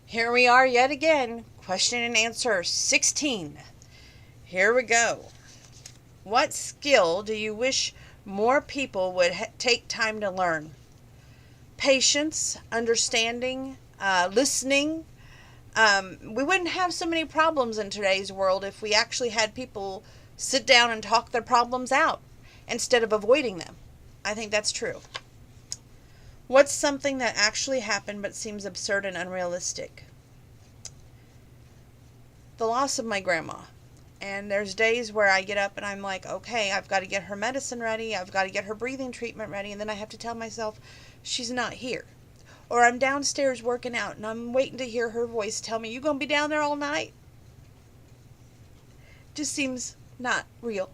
Here we are yet again. Question and answer 16. Here we go. What skill do you wish more people would take time to learn? Patience, understanding, listening. We wouldn't have so many problems in today's world if we actually had people sit down and talk their problems out instead of avoiding them. I think that's true. What's something that actually happened but seems absurd and unrealistic? The loss of my grandma. And there's days where I get up and I'm like, okay, I've got to get her medicine ready. I've got to get her breathing treatment ready. And then I have to tell myself, she's not here. Or I'm downstairs working out and I'm waiting to hear her voice tell me, you going to be down there all night? Just seems not real.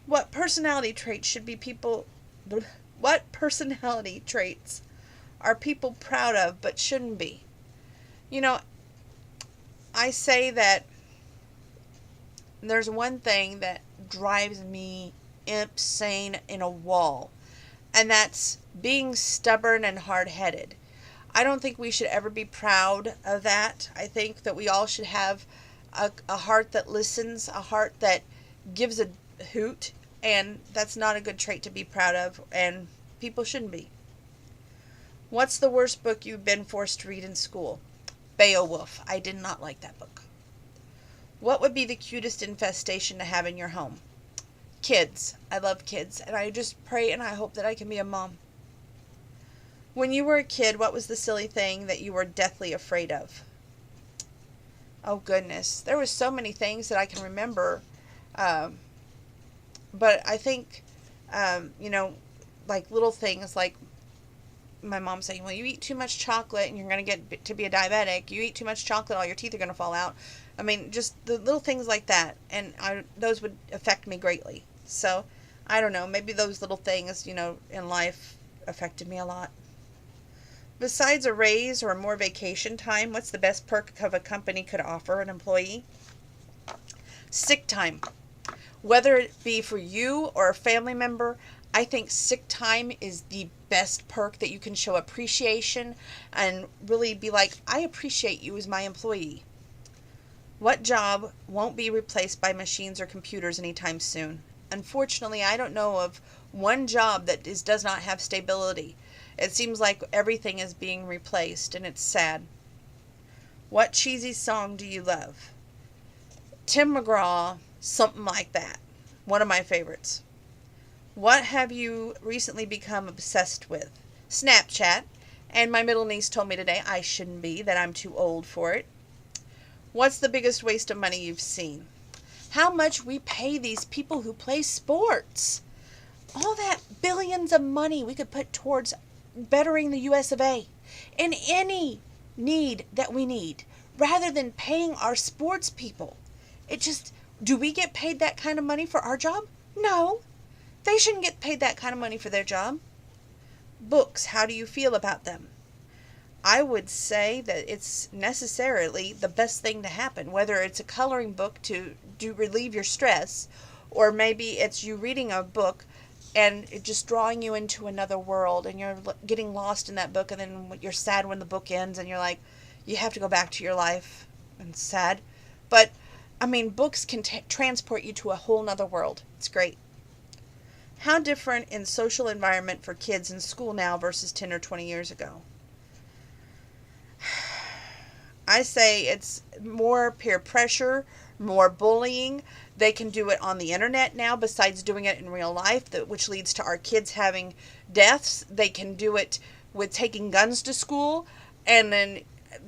What personality traits should be people... What personality traits are people proud of but shouldn't be? You know, I say that there's one thing that drives me insane in a wall, and that's being stubborn and hard-headed. I don't think we should ever be proud of that. I think that we all should have a heart that listens, a heart that gives a hoot, and that's not a good trait to be proud of, and people shouldn't be. What's the worst book you've been forced to read in school? Beowulf. I did not like that book. What would be the cutest infestation to have in your home? Kids. I love kids, and I just pray and I hope that I can be a mom. When you were a kid, what was the silly thing that you were deathly afraid of? Oh, goodness. There were so many things that I can remember. But I think, like little things like my mom saying, well, you eat too much chocolate and you're going to get to be a diabetic. You eat too much chocolate, all your teeth are going to fall out. I mean, just the little things like that. And those would affect me greatly. So, I don't know. Maybe those little things, in life affected me a lot. Besides a raise or more vacation time, what's the best perk of a company could offer an employee? Sick time. Whether it be for you or a family member, I think sick time is the best perk that you can show appreciation and really be like, I appreciate you as my employee. What job won't be replaced by machines or computers anytime soon? Unfortunately, I don't know of one job that does not have stability. It seems like everything is being replaced, and it's sad. What cheesy song do you love? Tim McGraw, something like that. One of my favorites. What have you recently become obsessed with? Snapchat. And my middle niece told me today I shouldn't be, that I'm too old for it. What's the biggest waste of money you've seen? How much we pay these people who play sports. All that billions of money we could put towards bettering the US of A. In any need that we need. Rather than paying our sports people. Do we get paid that kind of money for our job? No. They shouldn't get paid that kind of money for their job. Books, how do you feel about them? I would say that it's necessarily the best thing to happen, whether it's a coloring book to relieve your stress, or maybe it's you reading a book and it just drawing you into another world and you're getting lost in that book, and then you're sad when the book ends and you're like, you have to go back to your life, and it's sad. But, books can transport you to a whole nother world. It's great. How different in social environment for kids in school now versus 10 or 20 years ago? I say it's more peer pressure, more bullying. They can do it on the internet now besides doing it in real life, which leads to our kids having deaths. They can do it with taking guns to school, and then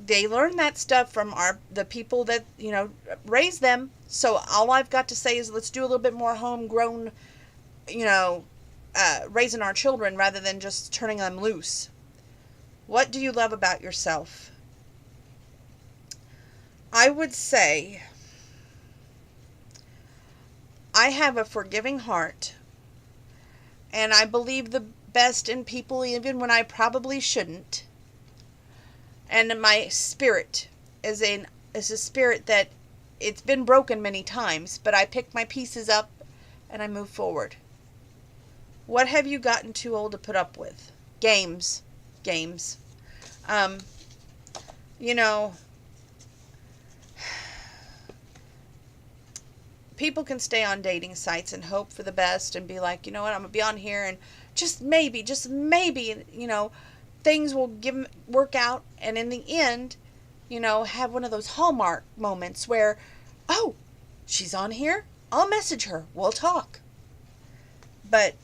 they learn that stuff from the people that, raise them. So all I've got to say is let's do a little bit more homegrown, raising our children rather than just turning them loose. What do you love about yourself? I would say I have a forgiving heart, and I believe the best in people even when I probably shouldn't. And my spirit is a spirit that it's been broken many times, but I pick my pieces up and I move forward. What have you gotten too old to put up with? Games. You know, people can stay on dating sites and hope for the best and be like, you know what, I'm going to be on here and just maybe, things will work out. And in the end, have one of those Hallmark moments where, oh, she's on here. I'll message her. We'll talk. But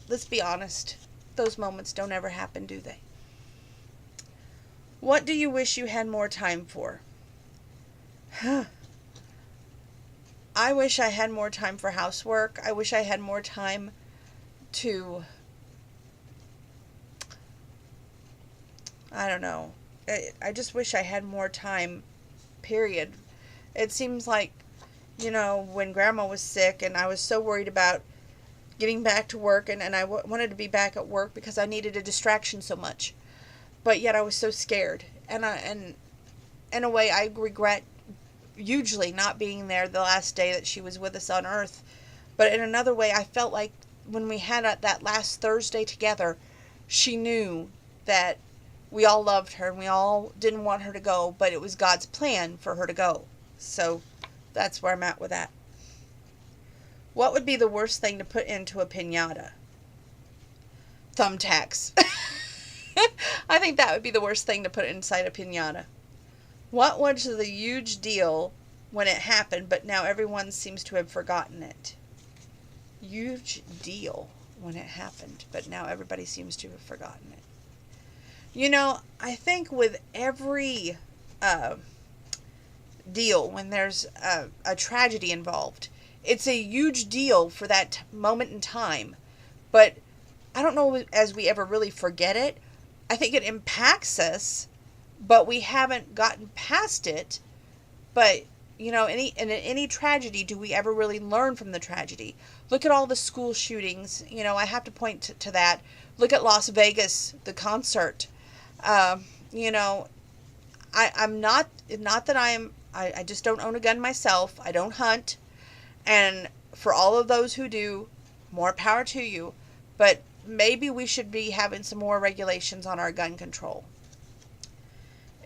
let's be honest. Those moments don't ever happen, do they? What do you wish you had more time for? I wish I had more time for housework. I wish I had more time to, I don't know. I just wish I had more time, period. It seems like, when Grandma was sick and I was so worried about getting back to work and wanted to be back at work because I needed a distraction so much. But yet I was so scared. And in a way, I regret hugely not being there the last day that she was with us on Earth. But in another way, I felt like when we had that last Thursday together, she knew that we all loved her and we all didn't want her to go, but it was God's plan for her to go. So that's where I'm at with that. What would be the worst thing to put into a piñata? Thumbtacks. I think that would be the worst thing to put inside a piñata. What was the huge deal when it happened, but now everyone seems to have forgotten it? Huge deal when it happened, but now everybody seems to have forgotten it. I think with every deal, when there's a tragedy involved, it's a huge deal for that moment in time. But I don't know as we ever really forget it. I think it impacts us, but we haven't gotten past it. But, in any tragedy, do we ever really learn from the tragedy? Look at all the school shootings. I have to point to that. Look at Las Vegas, the concert. I'm not that I just don't own a gun myself. I don't hunt. And for all of those who do, more power to you. But maybe we should be having some more regulations on our gun control.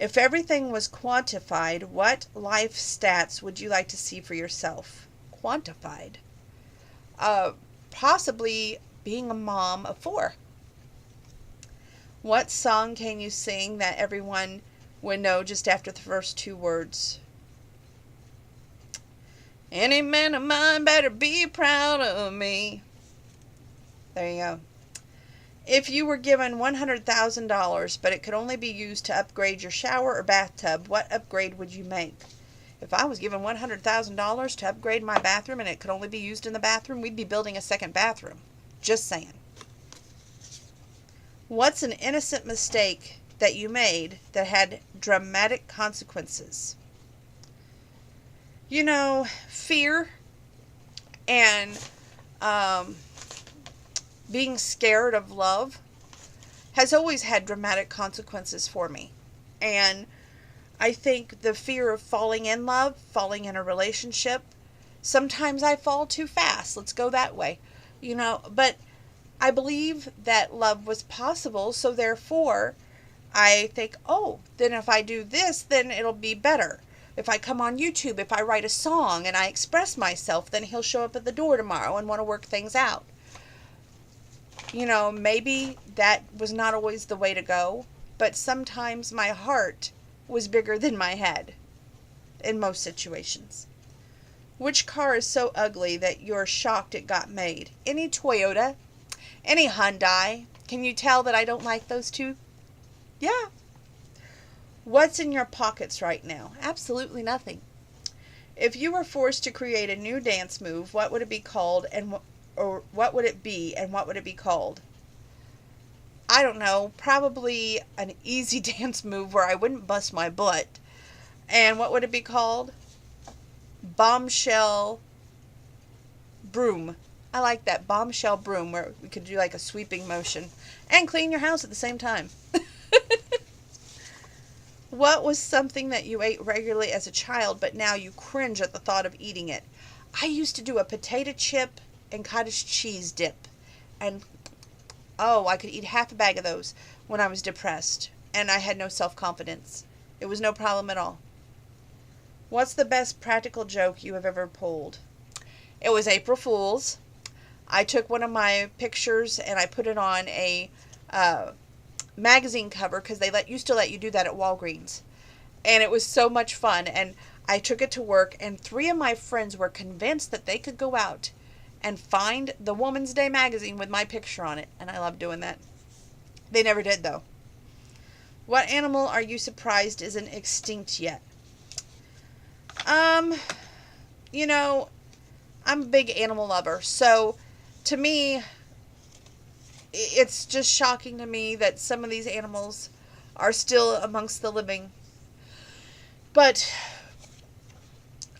If everything was quantified, what life stats would you like to see for yourself? Quantified. Possibly being a mom of 4. What song can you sing that everyone would know just after the first 2 words? Any man of mine better be proud of me. There you go. If you were given $100,000, but it could only be used to upgrade your shower or bathtub, what upgrade would you make? If I was given $100,000 to upgrade my bathroom and it could only be used in the bathroom, we'd be building a second bathroom. Just saying. What's an innocent mistake that you made that had dramatic consequences? Fear and being scared of love has always had dramatic consequences for me. And I think the fear of falling in love, falling in a relationship, sometimes I fall too fast. Let's go that way. But I believe that love was possible, so therefore I think, then if I do this, then it'll be better. If I come on YouTube, if I write a song and I express myself, then he'll show up at the door tomorrow and want to work things out. Maybe that was not always the way to go, but sometimes my heart was bigger than my head in most situations. Which car is so ugly that you're shocked it got made? Any Toyota? Any Hyundai? Can you tell that I don't like those two? Yeah. What's in your pockets right now? Absolutely nothing. If you were forced to create a new dance move, what would it be called or what would it be and what would it be called? I don't know. Probably an easy dance move where I wouldn't bust my butt. And what would it be called? Bombshell broom. I like that, bombshell broom, where we could do like a sweeping motion and clean your house at the same time. What was something that you ate regularly as a child, but now you cringe at the thought of eating it? I used to do a potato chip and cottage cheese dip. And, I could eat half a bag of those when I was depressed. And I had no self-confidence. It was no problem at all. What's the best practical joke you have ever pulled? It was April Fool's. I took one of my pictures and I put it on a uh, magazine cover because they used to let you do that at Walgreens, and it was so much fun. And I took it to work, and three of my friends were convinced that they could go out and find the Woman's Day magazine with my picture on it, and I love doing that. They never did though. What animal are you surprised isn't extinct yet? Um, you know, I'm a big animal lover, so to me, it's just shocking to me that some of these animals are still amongst the living. But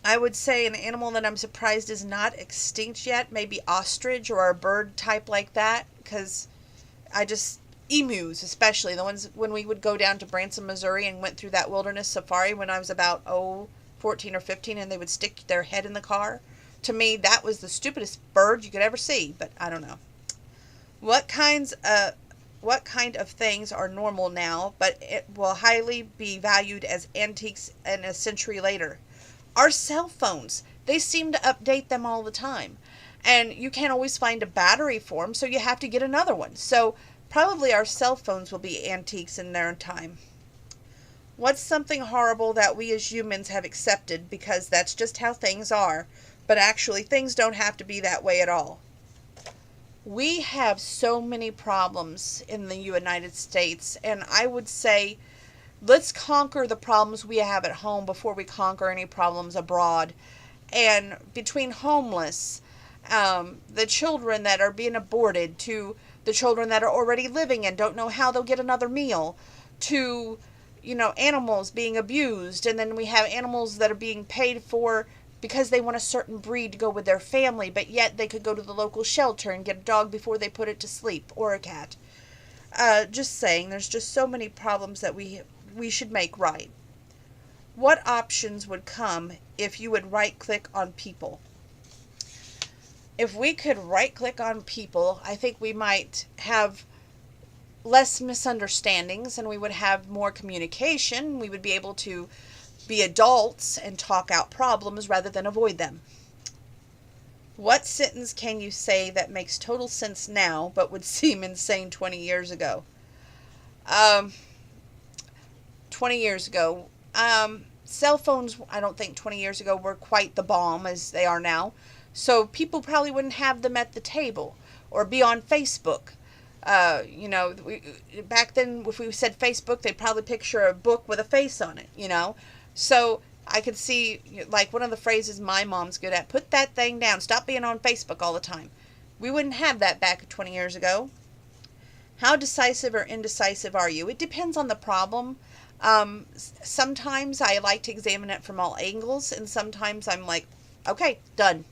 I would say an animal that I'm surprised is not extinct yet, maybe ostrich or a bird type like that, because I just, emus especially, the ones when we would go down to Branson, Missouri and went through that wilderness safari when I was about, 14 or 15, and they would stick their head in the car. To me, that was the stupidest bird you could ever see, but I don't know. What kinds what kind of things are normal now, but it will highly be valued as antiques in a century later? Our cell phones. They seem to update them all the time. And you can't always find a battery for them, so you have to get another one. So probably our cell phones will be antiques in their time. What's something horrible that we as humans have accepted because that's just how things are, but actually things don't have to be that way at all? We have so many problems in the United States, and I would say let's conquer the problems we have at home before we conquer any problems abroad. And between homeless, the children that are being aborted, to the children that are already living and don't know how they'll get another meal, to animals being abused, and then we have animals that are being paid for because they want a certain breed to go with their family, but yet they could go to the local shelter and get a dog before they put it to sleep, or a cat. Just saying, there's just so many problems that we should make right. What options would come if you would right click on people? If we could right click on people, I think we might have less misunderstandings and we would have more communication. We would be able to be adults and talk out problems rather than avoid them. What sentence can you say that makes total sense now but would seem insane 20 years ago? Um, 20 years ago. Cell phones, I don't think 20 years ago were quite the bomb as they are now. So people probably wouldn't have them at the table or be on Facebook. Back then, if we said Facebook, they'd probably picture a book with a face on it. So I could see, like one of the phrases my mom's good at, put that thing down, stop being on Facebook all the time. We wouldn't have that back 20 years ago. How decisive or indecisive are you? It depends on the problem. Sometimes I like to examine it from all angles, and sometimes I'm like, okay, done.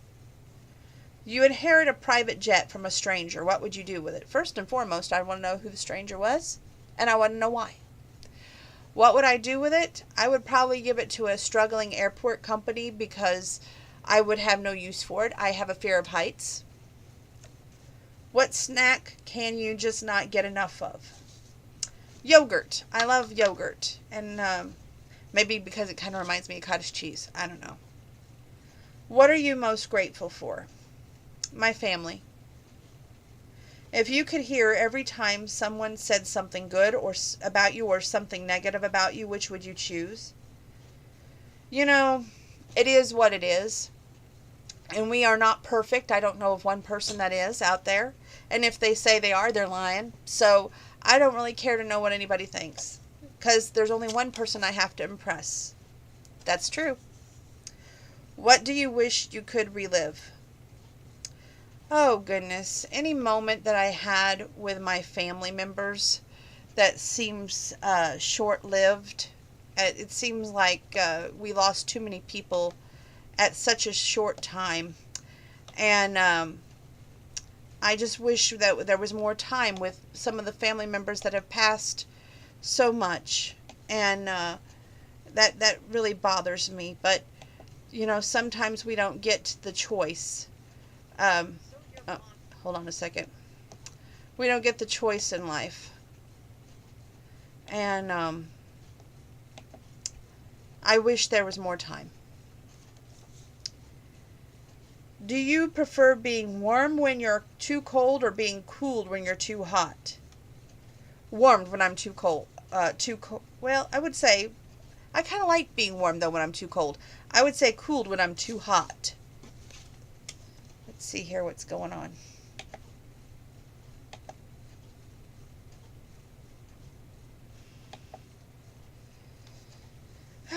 You inherit a private jet from a stranger. What would you do with it? First and foremost, I want to know who the stranger was, and I want to know why. What would I do with it? I would probably give it to a struggling airport company because I would have no use for it. I have a fear of heights. What snack can you just not get enough of? Yogurt. I love yogurt. And maybe because it kind of reminds me of cottage cheese. I don't know. What are you most grateful for? My family. If you could hear every time someone said something good or about you or something negative about you, which would you choose? It is what it is. And we are not perfect. I don't know of one person that is out there. And if they say they are, they're lying. So I don't really care to know what anybody thinks. Because there's only one person I have to impress. That's true. What do you wish you could relive? Oh, goodness. Any moment that I had with my family members that seems short-lived. It seems like we lost too many people at such a short time. And I just wish that there was more time with some of the family members that have passed so much. And that really bothers me. But, sometimes we don't get the choice. Oh, hold on a second. We don't get the choice in life. And I wish there was more time. Do you prefer being warm when you're too cold or being cooled when you're too hot? Warmed when I'm too cold. Too cold. Well, I would say I kind of like being warm though when I'm too cold. I would say cooled when I'm too hot. Let's see here what's going on.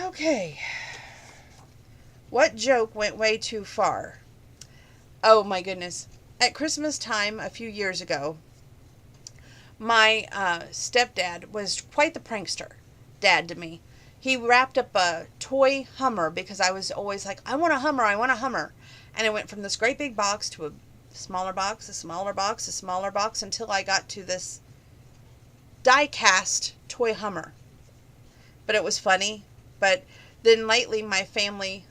Okay. What joke went way too far? Oh my goodness. At Christmas time a few years ago, my stepdad was quite the prankster dad to me. He wrapped up a toy Hummer because I was always like, I want a Hummer, I want a Hummer. And it went from this great big box to a smaller box, a smaller box, a smaller box, until I got to this die-cast toy Hummer. But it was funny. But then lately my family,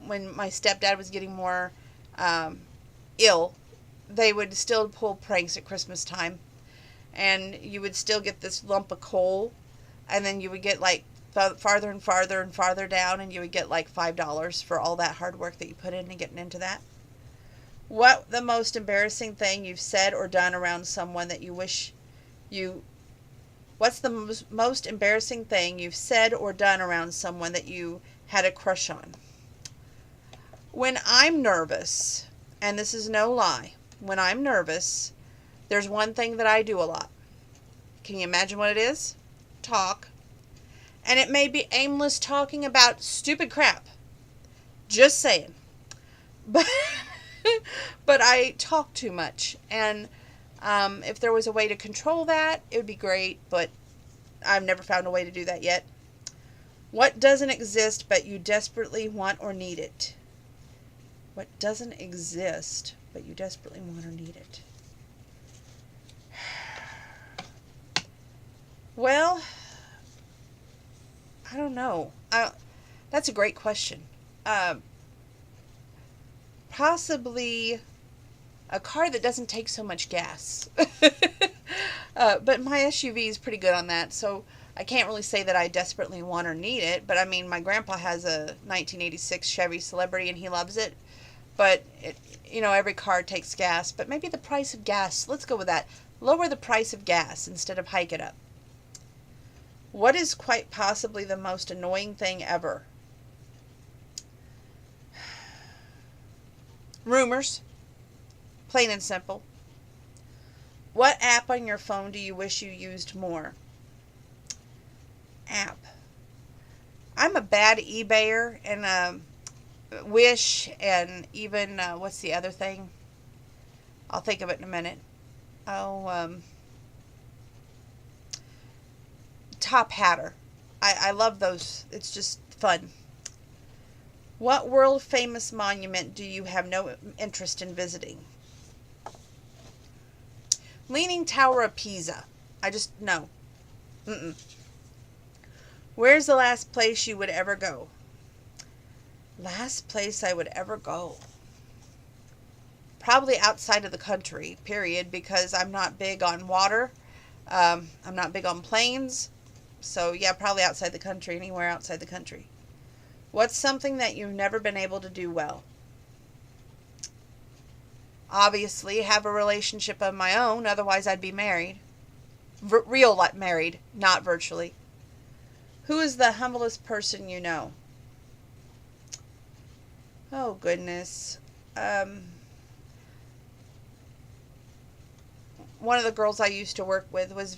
when my stepdad was getting more ill, they would still pull pranks at Christmas time. And you would still get this lump of coal, and then you would get like farther and farther and farther down, and you would get like $5 for all that hard work that you put into getting into that. What the most embarrassing thing you've said or done around someone that you wish you... What's the most embarrassing thing you've said or done around someone that you had a crush on? When I'm nervous, and this is no lie, when I'm nervous, there's one thing that I do a lot. Can you imagine what it is? Talk. And it may be aimless talking about stupid crap. Just saying. But but I talk too much. And if there was a way to control that, it would be great. But I've never found a way to do that yet. What doesn't exist but you desperately want or need it? What doesn't exist but you desperately want or need it? Well, I don't know. That's a great question. Possibly a car that doesn't take so much gas. But my SUV is pretty good on that, so I can't really say that I desperately want or need it. But I mean, my grandpa has a 1986 Chevy Celebrity and he loves it. But, every car takes gas. But maybe the price of gas, let's go with that. Lower the price of gas instead of hike it up. What is quite possibly the most annoying thing ever? Rumors. Plain and simple. What app on your phone do you wish you used more? App. I'm a bad eBayer and Wish and even, what's the other thing? I'll think of it in a minute. Top Hatter. I love those. It's just fun. What world famous monument do you have no interest in visiting? Leaning Tower of Pisa. No. Mm-mm. Where's the last place you would ever go? Last place I would ever go. Probably outside of the country, period, because I'm not big on water. I'm not big on planes. So, yeah, probably outside the country, anywhere outside the country. What's something that you've never been able to do well? Obviously, have a relationship of my own, otherwise I'd be married. Real married, not virtually. Who is the humblest person you know? Oh, goodness. One of the girls I used to work with was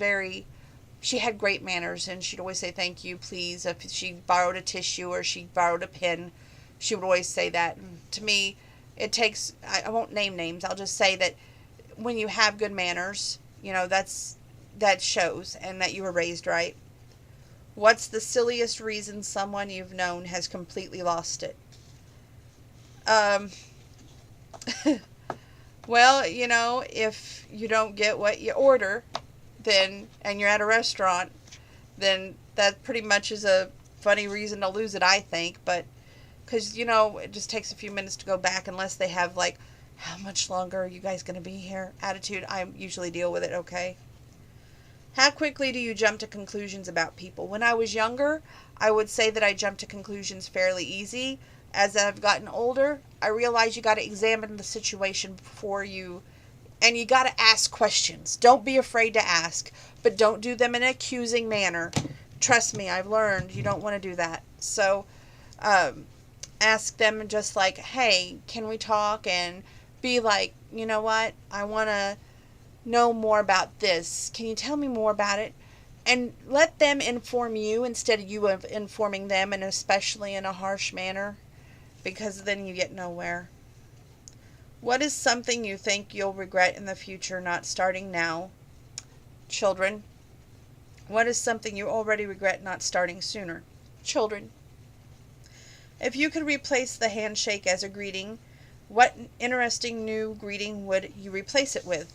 she had great manners, and she'd always say thank you, please. If she borrowed a tissue or she borrowed a pen, she would always say that. And to me, it takes, I won't name names, I'll just say that when you have good manners, that shows, and that you were raised right. What's the silliest reason someone you've known has completely lost it? Well, if you don't get what you order, and you're at a restaurant, then that pretty much is a funny reason to lose it, I think. But, because, it just takes a few minutes to go back unless they have, like, how much longer are you guys going to be here attitude. I usually deal with it okay. How quickly do you jump to conclusions about people? When I was younger, I would say that I jumped to conclusions fairly easy. As I've gotten older, I realize you got to examine the situation before you, and you got to ask questions. Don't be afraid to ask, but don't do them in an accusing manner. Trust me, I've learned you don't want to do that. So, um, ask them just like, hey, can we talk? And be like, you know what? I want to know more about this. Can you tell me more about it? And let them inform you instead of you informing them, and especially in a harsh manner, because then you get nowhere. What is something you think you'll regret in the future not starting now? Children. What is something you already regret not starting sooner? Children. If you could replace the handshake as a greeting, what interesting new greeting would you replace it with?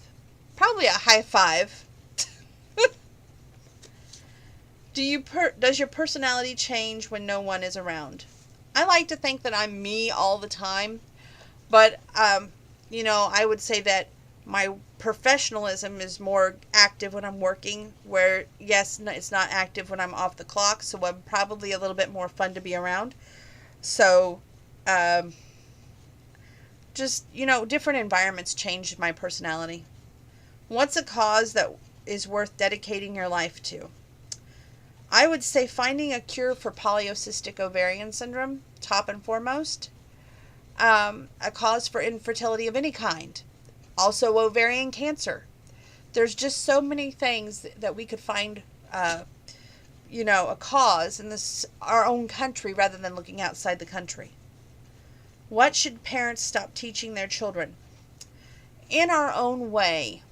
Probably a high five. Does your personality change when no one is around? I like to think that I'm me all the time, but I would say that my professionalism is more active when I'm working, where yes, it's not active when I'm off the clock, so I'm probably a little bit more fun to be around. So, um, just, different environments changed my personality. What's a cause that is worth dedicating your life to? I would say finding a cure for polycystic ovarian syndrome, top and foremost. A cause for infertility of any kind. Also, ovarian cancer. There's just so many things that we could find, a cause in our own country rather than looking outside the country. What should parents stop teaching their children? In our own way,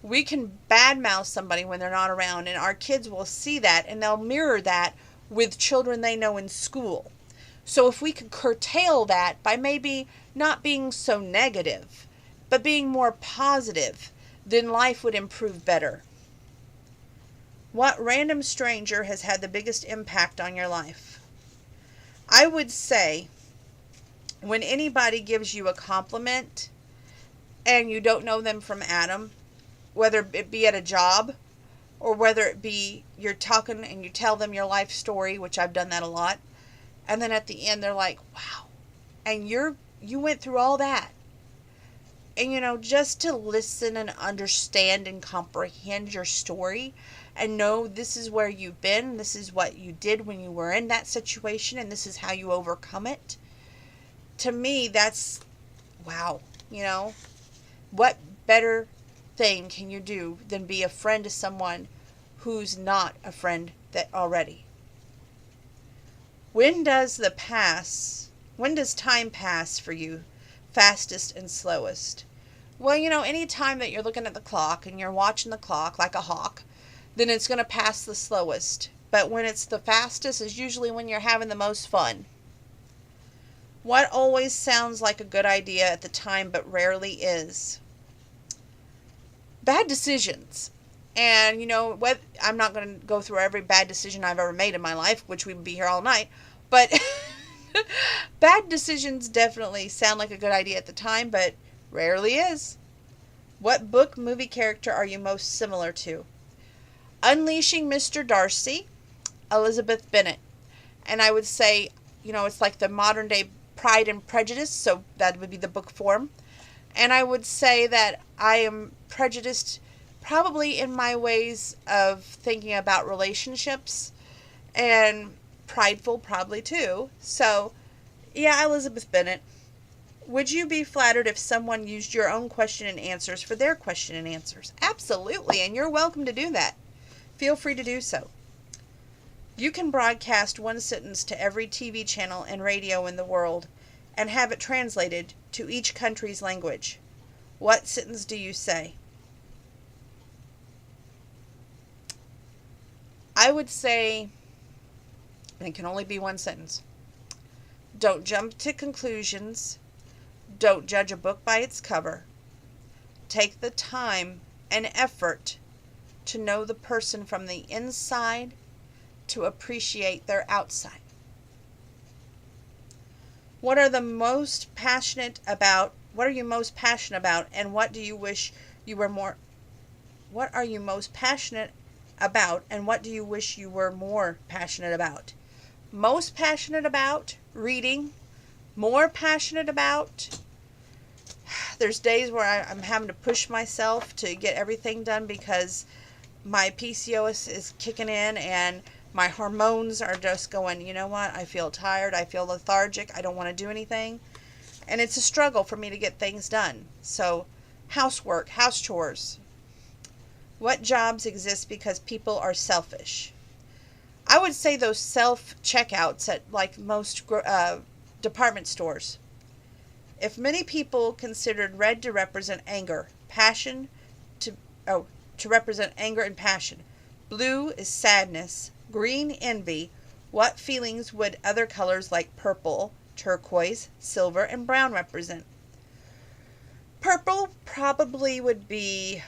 we can badmouth somebody when they're not around, and our kids will see that and they'll mirror that with children they know in school. So if we could curtail that by maybe not being so negative, but being more positive, then life would improve better. What random stranger has had the biggest impact on your life? I would say when anybody gives you a compliment and you don't know them from Adam, whether it be at a job or whether it be you're talking and you tell them your life story, which I've done that a lot, and then at the end they're like, wow, and you went through all that. And just to listen and understand and comprehend your story and know this is where you've been, this is what you did when you were in that situation, and this is how you overcome it. To me, that's wow. What better thing can you do than be a friend to someone who's not a friend that already? When does time pass for you fastest and slowest? Well, any time that you're looking at the clock and you're watching the clock like a hawk, then it's going to pass the slowest. But when it's the fastest is usually when you're having the most fun. What always sounds like a good idea at the time but rarely is? Bad decisions. And I'm not going to go through every bad decision I've ever made in my life, which we would be here all night, but bad decisions definitely sound like a good idea at the time, but rarely is. What book, movie character are you most similar to? Unleashing Mr. Darcy, Elizabeth Bennet. And I would say, it's like the modern day Pride and Prejudice, so that would be the book form. And I would say that I am prejudiced probably in my ways of thinking about relationships, and prideful probably too. So, yeah, Elizabeth Bennet. Would you be flattered if someone used your own question and answers for their question and answers? Absolutely, and you're welcome to do that. Feel free to do so. You can broadcast one sentence to every TV channel and radio in the world and have it translated to each country's language. What sentence do you say? I would say, and it can only be one sentence, don't jump to conclusions. Don't judge a book by its cover. Take the time and effort to know the person from the inside, to appreciate their outside. What are you most passionate about, and what do you wish you were more What are you most passionate about, and what do you wish you were more passionate about? Most passionate about reading, more passionate about, there's days where I'm having to push myself to get everything done because my PCOS is kicking in and my hormones are just going, you know what, I feel tired, I feel lethargic, I don't want to do anything. And it's a struggle for me to get things done. So, housework, house chores. What jobs exist because people are selfish? I would say those self-checkouts at like most department stores. If many people considered red to represent anger, passion to to represent anger and passion, blue is sadness, green envy, what feelings would other colors like purple, turquoise, silver, and brown represent? Purple probably would be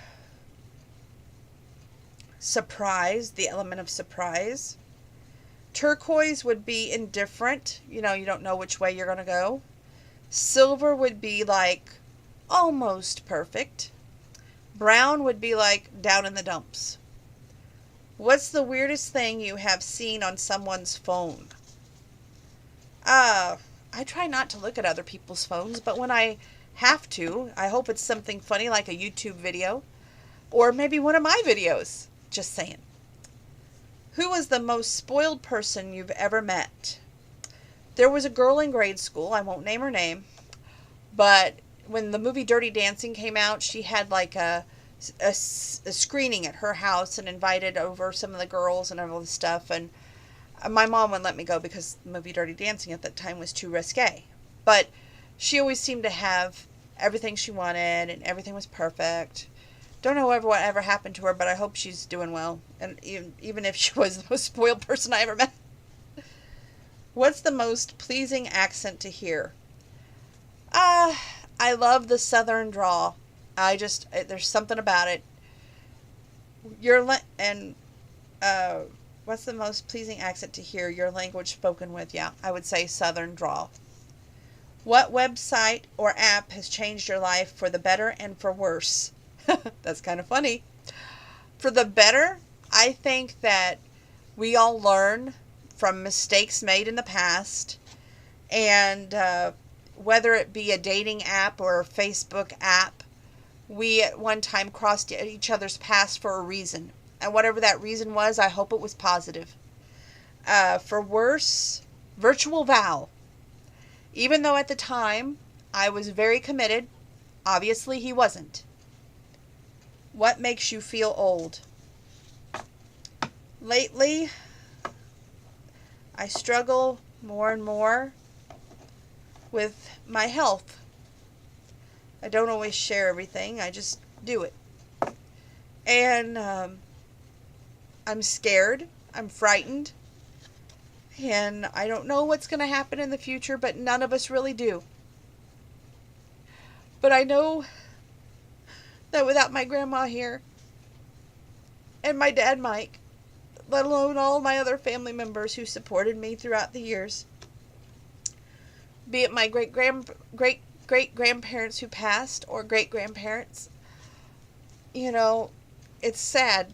surprise, the element of surprise. Turquoise would be indifferent, you don't know which way you're going to go. Silver would be like almost perfect. Brown would be like down in the dumps. What's the weirdest thing you have seen on someone's phone? I try not to look at other people's phones, but when I have to, I hope it's something funny like a YouTube video or maybe one of my videos. Just saying. Who was the most spoiled person you've ever met? There was a girl in grade school, I won't name her name, but when the movie Dirty Dancing came out, she had like a screening at her house and invited over some of the girls and all this stuff, and my mom wouldn't let me go because the movie Dirty Dancing at that time was too risque. But she always seemed to have everything she wanted and everything was perfect. Don't know whatever happened to her, but I hope she's doing well. And even if she was the most spoiled person I ever met. What's the most pleasing accent to hear? I love the southern drawl. There's something about it. What's the most pleasing accent to hear? Your language spoken with. Yeah, I would say southern drawl. What website or app has changed your life for the better and for worse? That's kind of funny. For the better, I think that we all learn from mistakes made in the past, and whether it be a dating app or a Facebook app, we at one time crossed each other's paths for a reason. And whatever that reason was, I hope it was positive. For worse, virtual vow. Even though at the time I was very committed, obviously he wasn't. What makes you feel old? Lately, I struggle more and more with my health. I don't always share everything. I just do it. And I'm scared. I'm frightened. And I don't know what's going to happen in the future, but none of us really do. But I know that without my grandma here, and my dad Mike, let alone all my other family members who supported me throughout the years, be it my great-great-grandparents who passed or great-grandparents, it's sad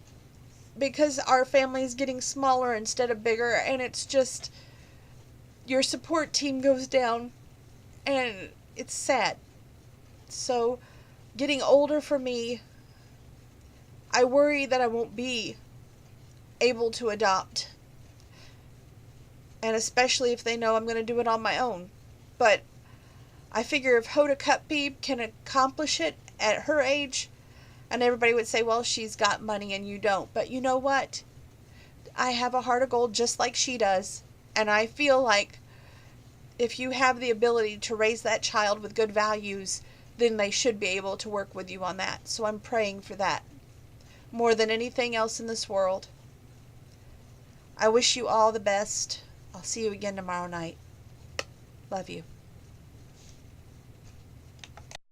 because our family is getting smaller instead of bigger, and it's just your support team goes down, and it's sad. So, getting older for me, I worry that I won't be able to adopt, and especially if they know I'm going to do it on my own. But I figure if Hoda Kotb can accomplish it at her age, and everybody would say, well, she's got money and you don't. But you know what? I have a heart of gold just like she does. And I feel like if you have the ability to raise that child with good values, then they should be able to work with you on that. So I'm praying for that more than anything else in this world. I wish you all the best. I'll see you again tomorrow night. Love you.